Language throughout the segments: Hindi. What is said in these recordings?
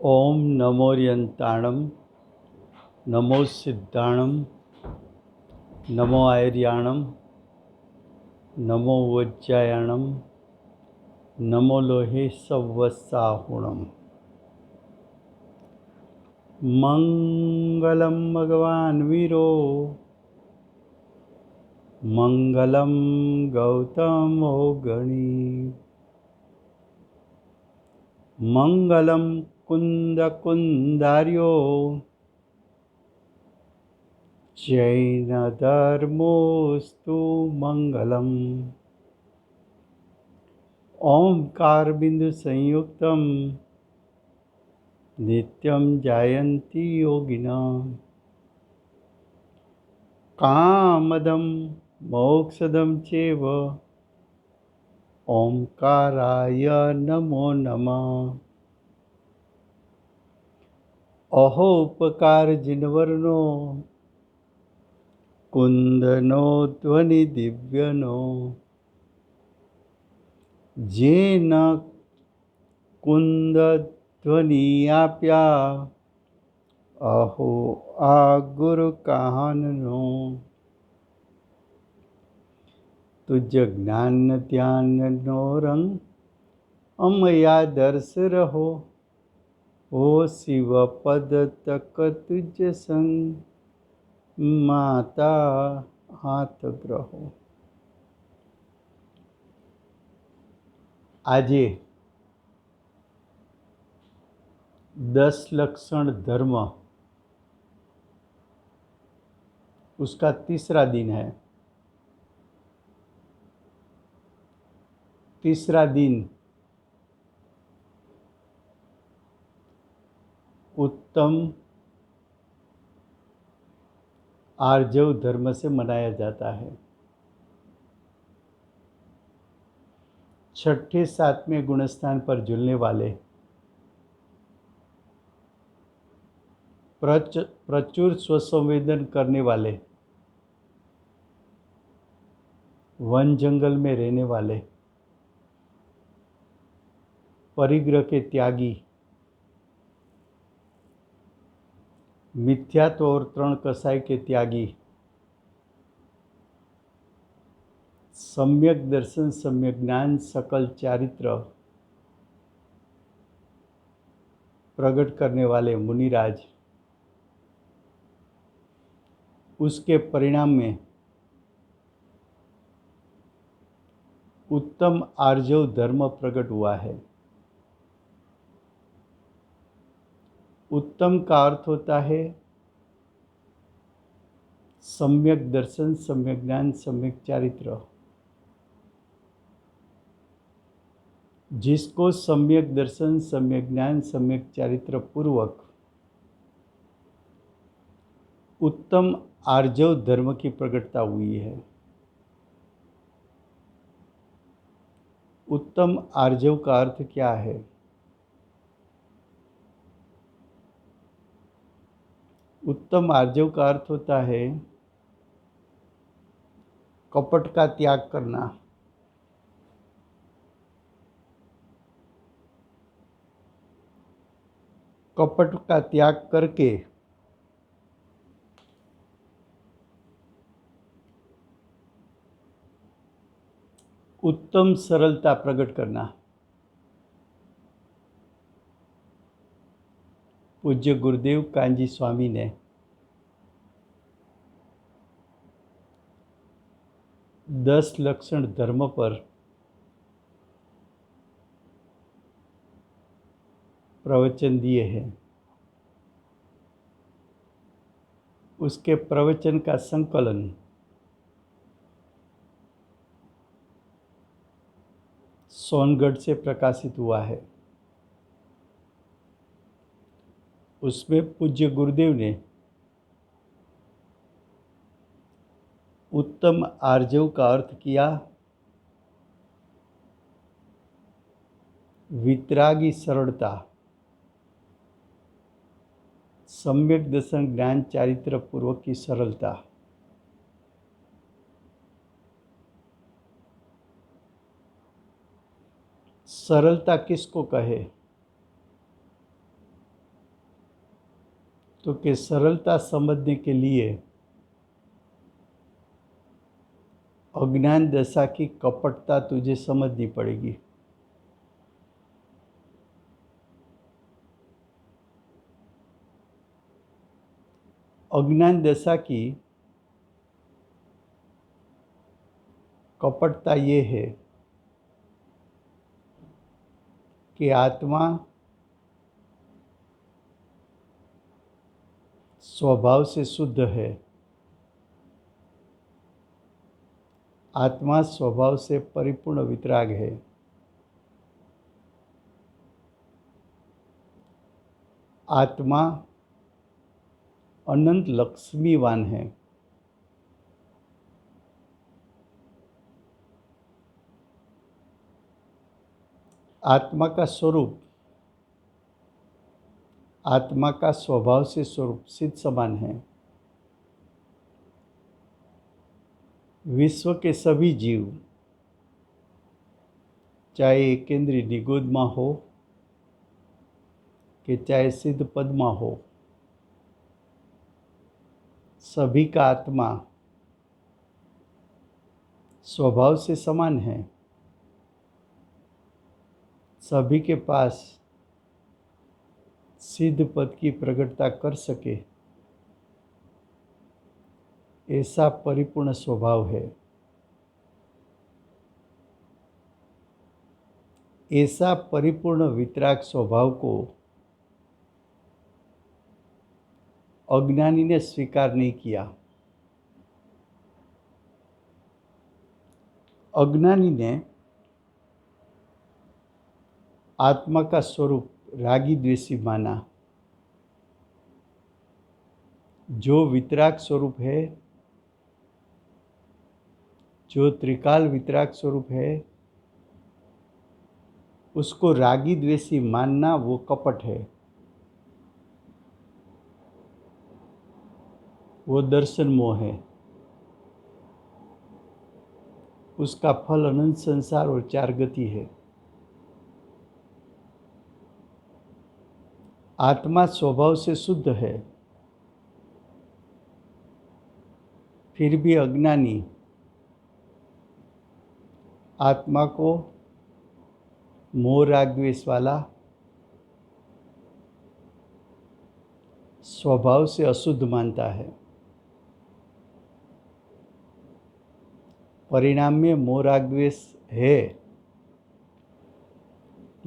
ओम नमोरियंताणम नमो सिद्धाणम नमो आयर्याणम नमो वज्जायाणम नमो लोहे सवसाहुणम। मंगलम भगवान वीरो मंगलम गौतमो गणी मंगलम कुंद कुंदार्यो जैन धर्मोस्तु मंगलम। ओंकार बिंदु संयुक्तम नित्यं जायन्ति योगिनः कामदं मोक्षदं चैव ओंकाराय नमो नमः। अहो उपकार जिनवर्नो कुंदनो ध्वनि दिव्यनो जेन कुंद ध्वनि आप्या अहो आ गुरु कहाननो। तुझ ज्ञान ध्यान नो रंग अमया दर्श रहो ओ शिव पद तक तुझ संग माता हाथ ग्रहो। આજે 10 लक्षण धर्म उसका तीसरा दिन है। तीसरा दिन उत्तम आर्जव धर्म से मनाया जाता है। छठे सातवें गुणस्थान पर झूलने वाले प्रचुर स्वसंवेदन करने वाले वन जंगल में रहने वाले परिग्रह के त्यागी मिथ्यात्व और तृण कसाई के त्यागी सम्यक दर्शन सम्यक ज्ञान सकल चारित्र प्रकट करने वाले मुनिराज उसके परिणाम में उत्तम आर्जव धर्म प्रकट हुआ है। उत्तम का अर्थ होता है सम्यक दर्शन सम्यक ज्ञान सम्यक चारित्र। जिसको सम्यक दर्शन सम्यक ज्ञान सम्यक चारित्र पूर्वक उत्तम आर्जव धर्म की प्रकटता हुई है। उत्तम आर्जव का अर्थ क्या है? उत्तम आर्जव का अर्थ होता है कपट का त्याग करना, कपट का त्याग करके उत्तम सरलता प्रकट करना। पूज्य गुरुदेव कांजी स्वामी ने 10 लक्षण धर्म पर प्रवचन दिए हैं। उसके प्रवचन का संकलन सोनगढ़ से प्रकाशित हुआ है। उसमें पूज्य गुरुदेव ने उत्तम आर्जव का अर्थ किया वितरागी सरलता, सम्यक दर्शन ज्ञान चारित्र पूर्वक की सरलता। सरलता किसको कहे? तो कि सरलता समझने के लिए अज्ञान दशा की कपटता तुझे समझनी पड़ेगी। अज्ञान दशा की कपटता ये है कि आत्मा स्वभाव से शुद्ध है, आत्मा स्वभाव से परिपूर्ण वितराग है। आत्मा अनंत लक्ष्मीवान है। आत्मा का स्वरूप, आत्मा का स्वभाव से स्वरूप सिद्ध समान है। विश्व के सभी जीव, चाहे एकेंद्रीय निगोदमा हो कि चाहे सिद्ध पद्मा हो, सभी का आत्मा स्वभाव से समान है। सभी के पास सिद्ध पद की प्रकटता कर सके ऐसा परिपूर्ण स्वभाव है। ऐसा परिपूर्ण वितराग स्वभाव को अज्ञानी ने स्वीकार नहीं किया। अज्ञानी ने आत्मा का स्वरूप रागी द्वेषी माना। जो वितराग स्वरूप है, जो त्रिकाल वितराग स्वरूप है, उसको रागी द्वेषी मानना वो कपट है, वो दर्शन मोह है। उसका फल अनंत संसार और चार गति है। आत्मा स्वभाव से शुद्ध है, फिर भी अज्ञानी आत्मा को मोह राग द्वेष वाला, स्वभाव से अशुद्ध मानता है। परिणाम में मोह राग द्वेष है,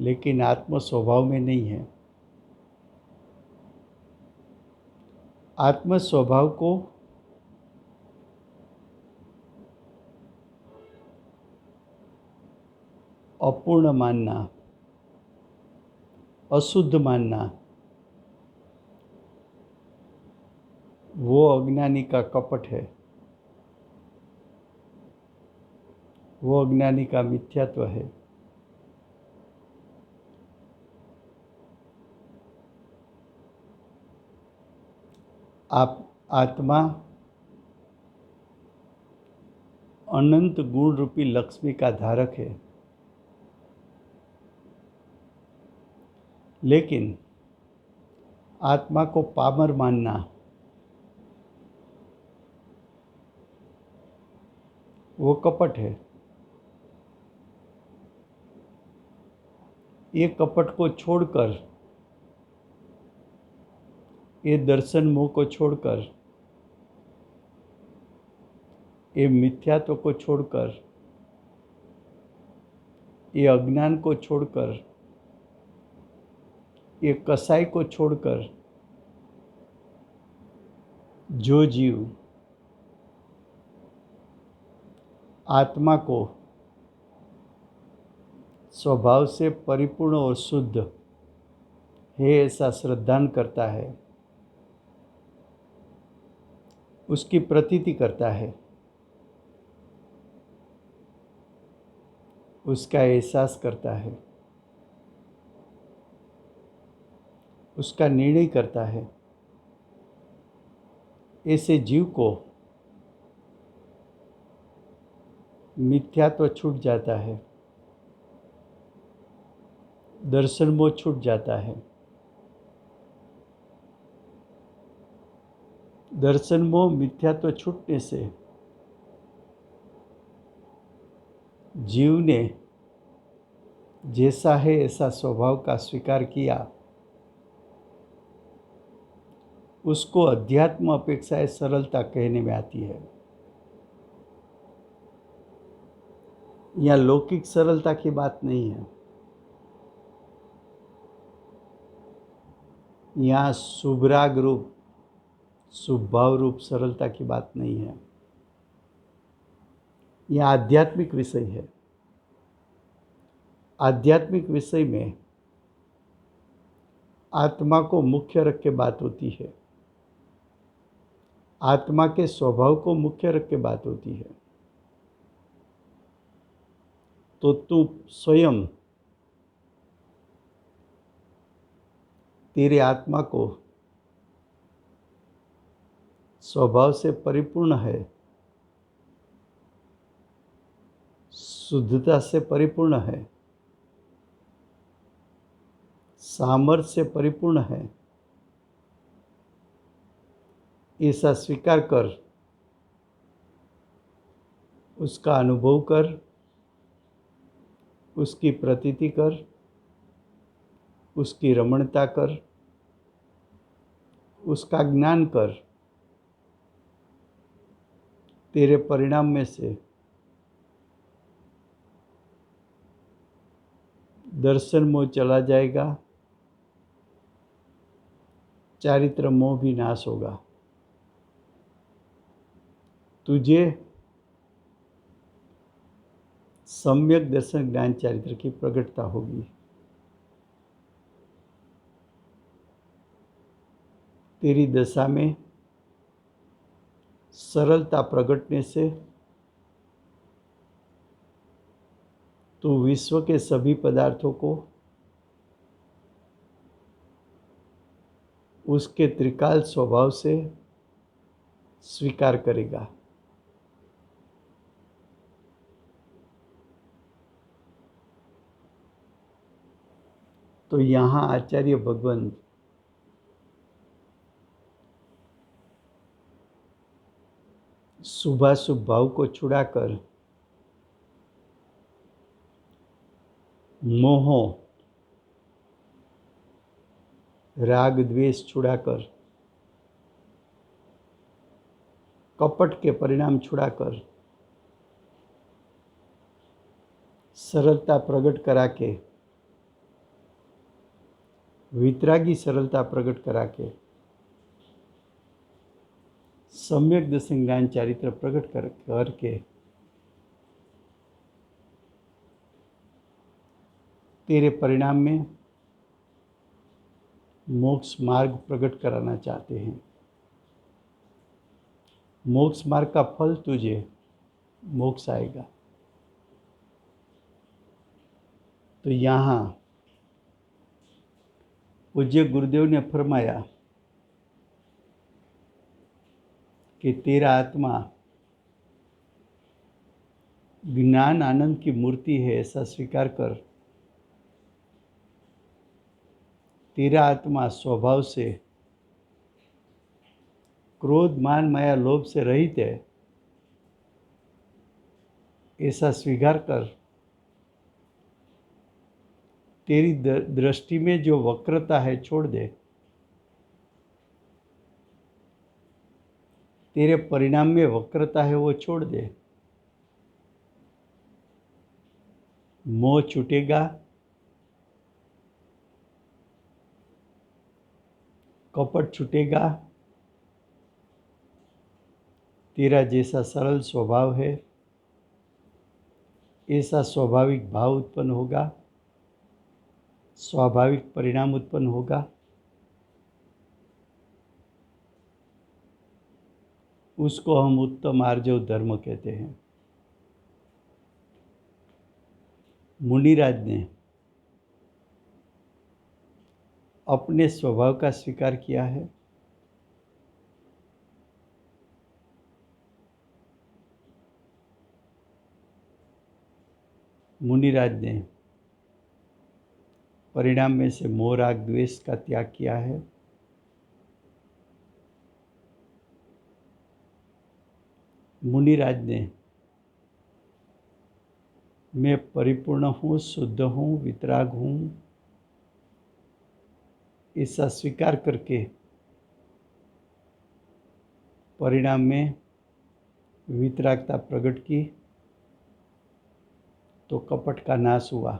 लेकिन आत्म स्वभाव में नहीं है। आत्म स्वभाव को अपूर्ण मानना, अशुद्ध मानना, वो अज्ञानी का कपट है, वो अज्ञानी का मिथ्यात्व है। आप आत्मा अनंत गुण रूपी लक्ष्मी का धारक है, लेकिन आत्मा को पामर मानना वो कपट है। ये कपट को छोड़कर, ये दर्शन मोह को छोड़कर, ये मिथ्यात्व को छोड़कर, ये अज्ञान को छोड़कर, ये कसाई को छोड़कर जो जीव आत्मा को स्वभाव से परिपूर्ण और शुद्ध है ऐसा श्रद्धान करता है, उसकी प्रतीति करता है, उसका एहसास करता है, उसका निर्णय करता है, ऐसे जीव को मिथ्यात्व छूट जाता है, दर्शन मोह छूट जाता है। दर्शन मोह मिथ्यात्व छूटने से जीव ने जैसा है ऐसा स्वभाव का स्वीकार किया, उसको अध्यात्म अपेक्षाएं सरलता कहने में आती है। यहाँ लौकिक सरलता की बात नहीं है, यहाँ शुभराग रूप शुभभाव रूप सरलता की बात नहीं है। यह आध्यात्मिक विषय है। आध्यात्मिक विषय में आत्मा को मुख्य रख के बात होती है, आत्मा के स्वभाव को मुख्य रख के बात होती है। तो तू स्वयं तेरे आत्मा को स्वभाव से परिपूर्ण है, शुद्धता से परिपूर्ण है, सामर्थ्य से परिपूर्ण है, ऐसा स्वीकार कर, उसका अनुभव कर, उसकी प्रतीति कर, उसकी रमणता कर, उसका ज्ञान कर। तेरे परिणाम में से दर्शन मोह चला जाएगा, चारित्र मोह भी नाश होगा। तुझे सम्यक दर्शन ज्ञान चारित्र की प्रकटता होगी। तेरी दशा में सरलता प्रगटने से तू विश्व के सभी पदार्थों को उसके त्रिकाल स्वभाव से स्वीकार करेगा। तो यहाँ आचार्य भगवंत शुभाशुभ भाव को छुड़ाकर मोह राग द्वेष छुड़ाकर कपट के परिणाम छुड़ाकर सरलता प्रकट करा के वितरागी सरलता प्रकट करा के सम्यक दर्शन ज्ञान चारित्र प्रकट करके तेरे परिणाम में मोक्ष मार्ग प्रकट कराना चाहते हैं। मोक्ष मार्ग का फल तुझे मोक्ष आएगा। तो यहाँ पूज्य गुरुदेव ने फरमाया कि तेरा आत्मा ज्ञान आनंद की मूर्ति है, ऐसा स्वीकार कर। तेरा आत्मा स्वभाव से क्रोध मान माया लोभ से रहित है, ऐसा स्वीकार कर। तेरी दृष्टि में जो वक्रता है छोड़ दे। तेरे परिणाम में वक्रता है वो छोड़ दे। मोह छूटेगा, कपट छूटेगा। तेरा जैसा सरल स्वभाव है ऐसा स्वाभाविक भाव उत्पन्न होगा, स्वाभाविक परिणाम उत्पन्न होगा। उसको हम उत्तम आर्जव धर्म कहते हैं। मुनिराज ने अपने स्वभाव का स्वीकार किया है। मुनिराज ने परिणाम में से मोह राग द्वेष का त्याग किया है। मुनिराज ने मैं परिपूर्ण हूँ, शुद्ध हूँ, वितराग हूँ, ऐसा स्वीकार करके परिणाम में वितरागता प्रकट की तो कपट का नाश हुआ।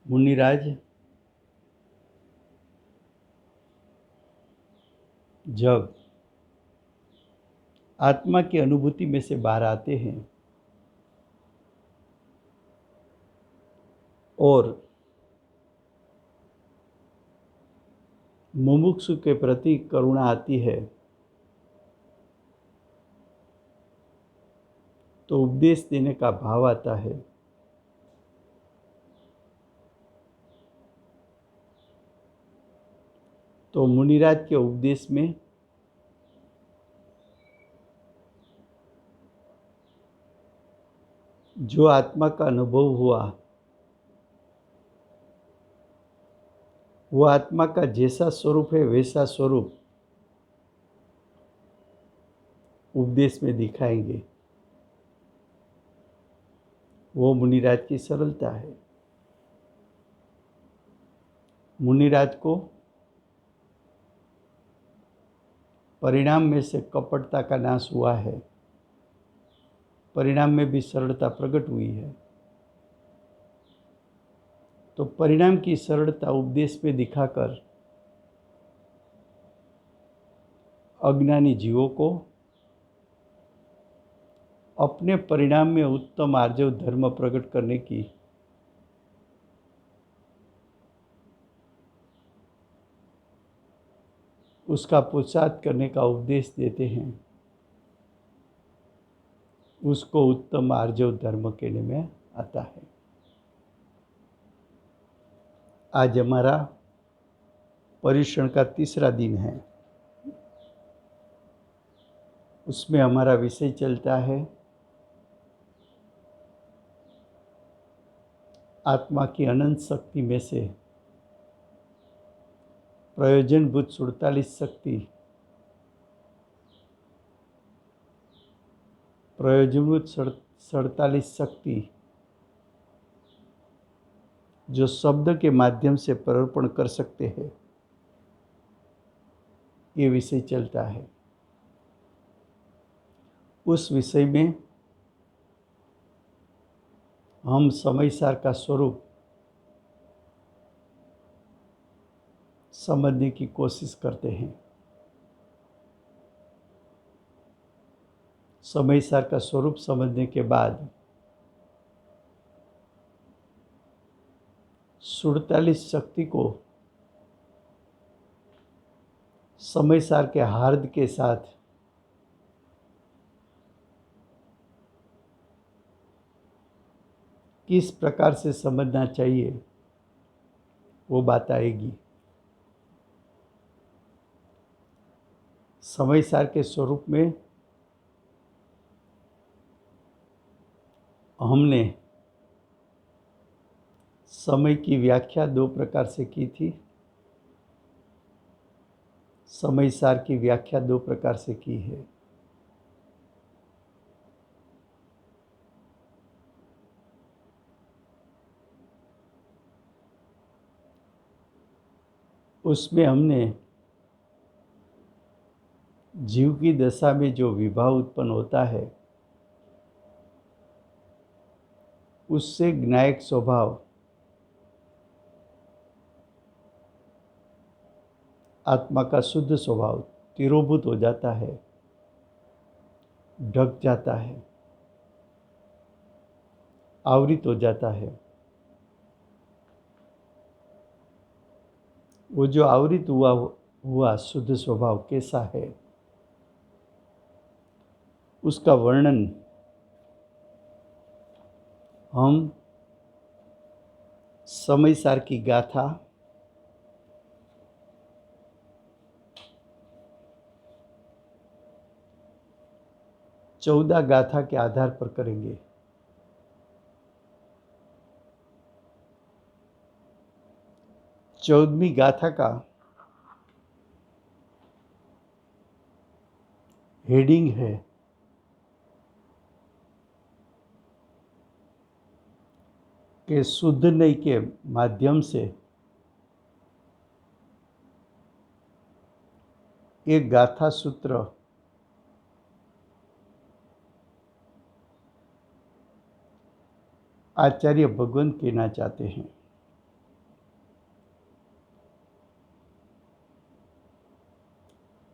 मुनिराज जब आत्मा की अनुभूति में से बाहर आते हैं और मुमुक्षु के प्रति करुणा आती है तो उपदेश देने का भाव आता है। तो मुनिराज के उपदेश में जो आत्मा का अनुभव हुआ वो आत्मा का जैसा स्वरूप है वैसा स्वरूप उपदेश में दिखाएंगे। वो मुनिराज की सरलता है। मुनिराज को परिणाम में से कपटता का नाश हुआ है, परिणाम में भी सरलता प्रकट हुई है। तो परिणाम की सरलता उपदेश में दिखाकर अज्ञानी जीवों को अपने परिणाम में उत्तम आर्जव धर्म प्रकट करने की उसका पुरुषार्थ करने का उपदेश देते हैं। उसको उत्तम आर्जव धर्म कहने में आता है। आज हमारा पर्युषण का तीसरा दिन है। उसमें हमारा विषय चलता है आत्मा की अनंत शक्ति में से प्रयोजनभूत 47 शक्ति, प्रयोजनभूत 47 शक्ति जो शब्द के माध्यम से प्रवर्पण कर सकते हैं, ये विषय चलता है। उस विषय में हम समय सार का स्वरूप समझने की कोशिश करते हैं। समय सार का स्वरूप समझने के बाद 47 शक्ति को समय सार के हार्द के साथ किस प्रकार से समझना चाहिए वो बात आएगी। समय सार के स्वरूप में हमने समय की व्याख्या 2 प्रकार से की थी। समय सार की व्याख्या 2 प्रकार से की है। उसमें हमने जीव की दशा में जो विभाव उत्पन्न होता है उससे ज्ञायक स्वभाव आत्मा का शुद्ध स्वभाव तिरोभूत हो जाता है, ढक जाता है, आवृत हो जाता है। वो जो आवृत हुआ शुद्ध स्वभाव कैसा है उसका वर्णन हम समय सार की गाथा चौदह गाथा के आधार पर करेंगे। चौदहवीं गाथा का हेडिंग है कि शुद्ध नई के माध्यम से एक गाथा सूत्र आचार्य भगवान कहना चाहते हैं।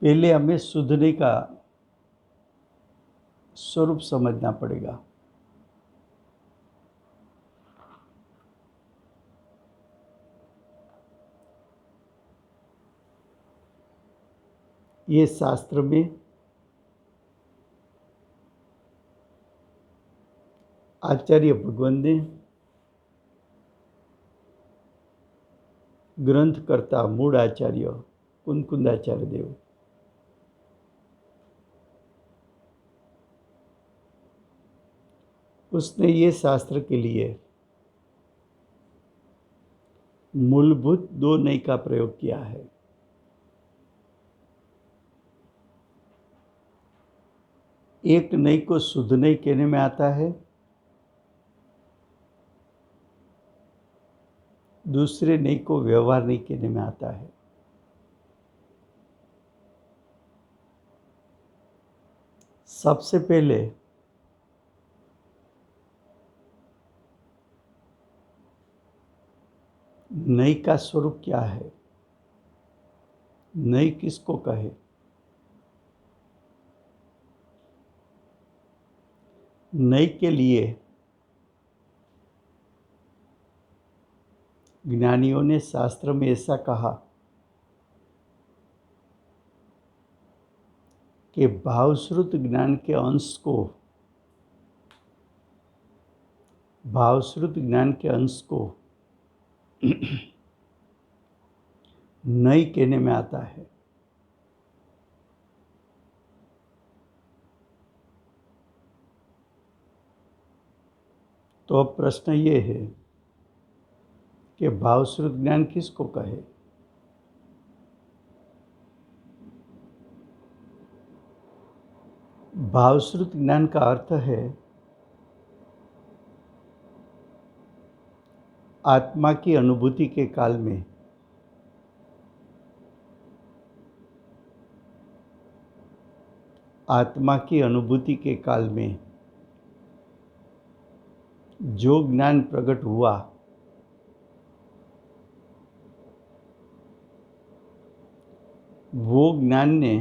पहले हमें शुद्ध नई का स्वरूप समझना पड़ेगा। ये शास्त्र में आचार्य भगवान ने ग्रंथकर्ता मूल आचार्य कुंकुंदाचार्य देव उसने ये शास्त्र के लिए मूलभूत दो नई का प्रयोग किया है। एक नई को शुद्ध नई कहने में आता है, दूसरे नई को व्यवहार नई कहने में आता है। सबसे पहले नई का स्वरूप क्या है, नई किसको कहे। नई के लिए ज्ञानियों ने शास्त्र में ऐसा कहा कि भावश्रुत ज्ञान के अंश को नई कहने में आता है। तो अब प्रश्न ये है कि भावश्रुत ज्ञान किसको कहे। भावश्रुत ज्ञान का अर्थ है आत्मा की अनुभूति के काल में जो ज्ञान प्रकट हुआ वो ज्ञान ने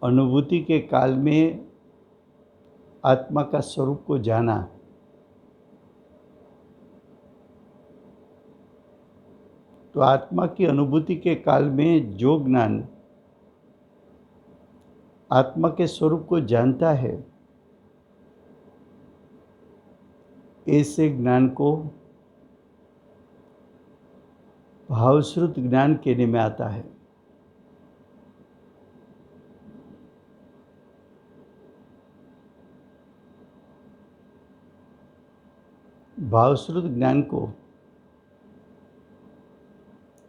अनुभूति के काल में आत्मा का स्वरूप को जाना। तो आत्मा की अनुभूति के काल में जो ज्ञान आत्मा के स्वरूप को जानता है, ऐसे ज्ञान को भावश्रुत ज्ञान कहने में आता है। भावश्रुत ज्ञान को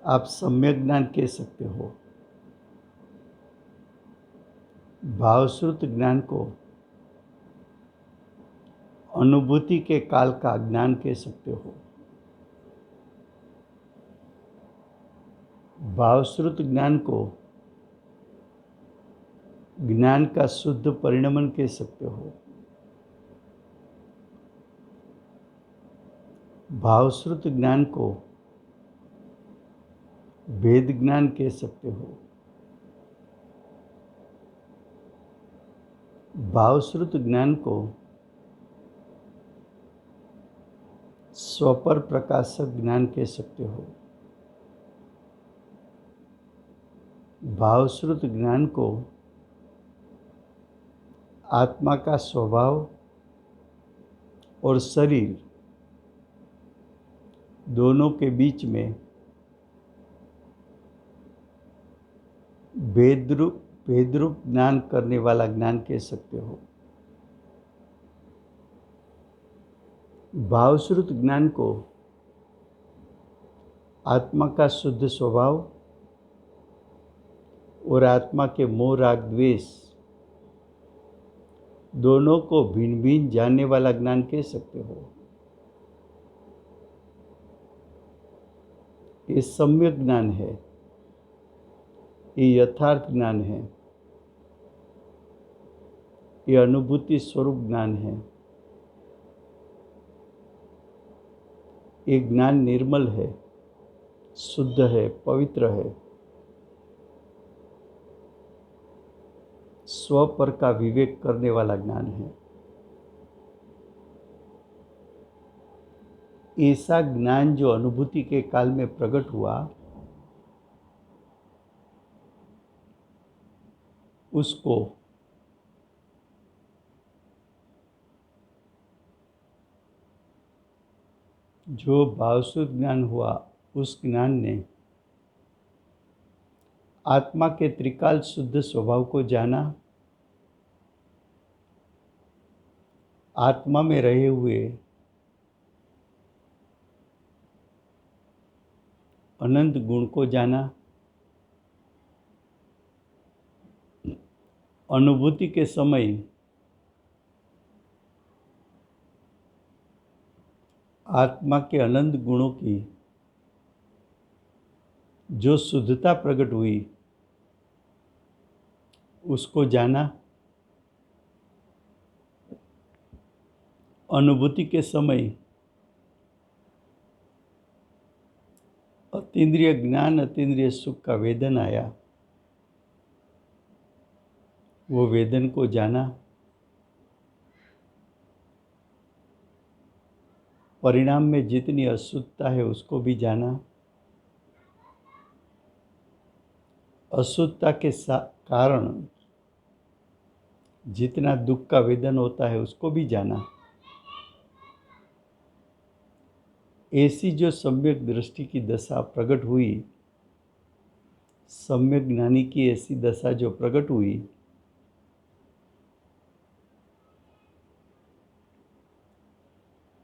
आप सम्यक ज्ञान कह सकते हो, भावश्रुत ज्ञान को अनुभूति के काल का ज्ञान कह सकते हो। भावश्रुत ज्ञान को ज्ञान का शुद्ध परिणमन कह सकते हो। भावश्रुत ज्ञान को वेद ज्ञान कह सकते हो। भावश्रुत ज्ञान को स्वपर प्रकाशक ज्ञान कह सकते हो। भावश्रुत ज्ञान को आत्मा का स्वभाव और शरीर दोनों के बीच में भेदरूप ज्ञान करने वाला ज्ञान कह सकते हो। भावश्रुत ज्ञान को आत्मा का शुद्ध स्वभाव और आत्मा के मोह राग द्वेष दोनों को भिन्न भिन्न जानने वाला ज्ञान कह सकते हो। ये सम्यक ज्ञान है, ये यथार्थ ज्ञान है, ये अनुभूति स्वरूप ज्ञान है। ये ज्ञान निर्मल है, शुद्ध है, पवित्र है, स्व पर का विवेक करने वाला ज्ञान है। ऐसा ज्ञान जो अनुभूति के काल में प्रकट हुआ, उसको जो भावशुद्ध ज्ञान हुआ, उस ज्ञान ने आत्मा के त्रिकाल शुद्ध स्वभाव को जाना, आत्मा में रहे हुए अनंत गुण को जाना, अनुभूति के समय आत्मा के अनंत गुणों की जो शुद्धता प्रकट हुई, उसको जाना, अनुभूति के समय अतीन्द्रिय ज्ञान, अतीन्द्रिय सुख का वेदन आया, वो वेदन को जाना, परिणाम में जितनी अशुद्धता है उसको भी जाना, अशुद्धता के कारण जितना दुख का वेदन होता है उसको भी जाना। ऐसी जो सम्यक दृष्टि की दशा प्रकट हुई, सम्यक ज्ञानी की ऐसी दशा जो प्रकट हुई,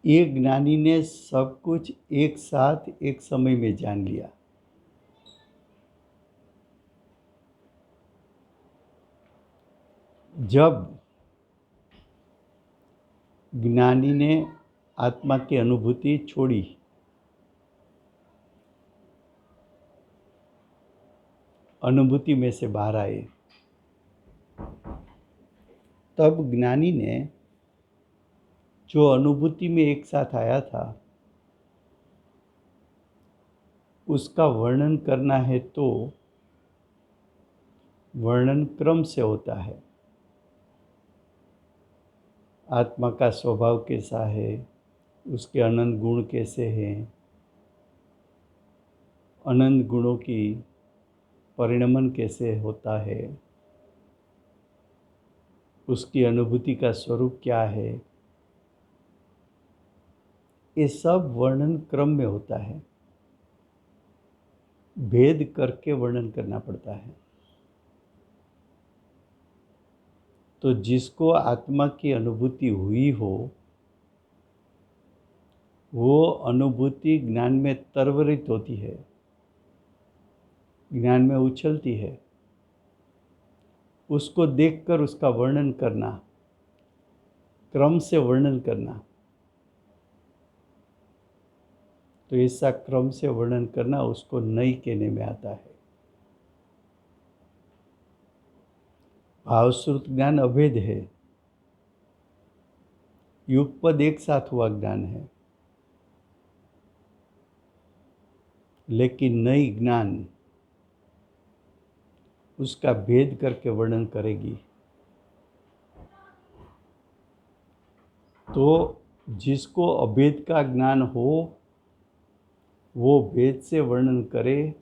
एक ज्ञानी ने सब कुछ एक साथ एक समय में जान लिया। जब ज्ञानी ने आत्मा की अनुभूति छोड़ी, अनुभूति में से बाहर आए, तब ज्ञानी ने जो अनुभूति में एक साथ आया था, उसका वर्णन करना है तो वर्णन क्रम से होता है। आत्मा का स्वभाव कैसा है, उसके अनंत गुण कैसे हैं, अनंत गुणों की परिणमन कैसे होता है, उसकी अनुभूति का स्वरूप क्या है, ये सब वर्णन क्रम में होता है। भेद करके वर्णन करना पड़ता है। तो जिसको आत्मा की अनुभूति हुई हो, वो अनुभूति ज्ञान में तरवरित होती है, ज्ञान में उछलती है। उसको देखकर उसका वर्णन करना, क्रम से वर्णन करना, तो ऐसा क्रम से वर्णन करना उसको नहीं कहने में आता है। भावश्रुत ज्ञान अभेद है, युगपद एक साथ हुआ ज्ञान है, लेकिन नई ज्ञान उसका भेद करके वर्णन करेगी। तो जिसको अभेद का ज्ञान हो, वो भेद से वर्णन करे,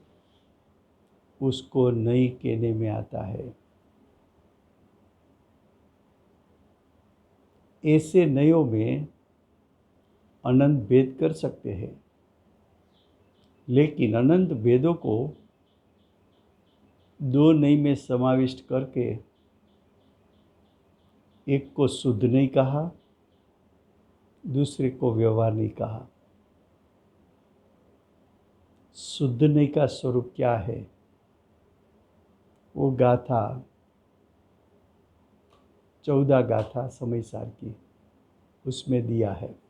उसको नहीं कहने में आता है। ऐसे नयों में अनंत भेद कर सकते हैं, लेकिन अनंत भेदों को दो नई में समाविष्ट करके एक को शुद्ध नहीं कहा, दूसरे को व्यवहार नहीं कहा। शुद्ध नहीं का स्वरूप क्या है, वो गाथा 14 गाथा समय सार की उसमें दिया है।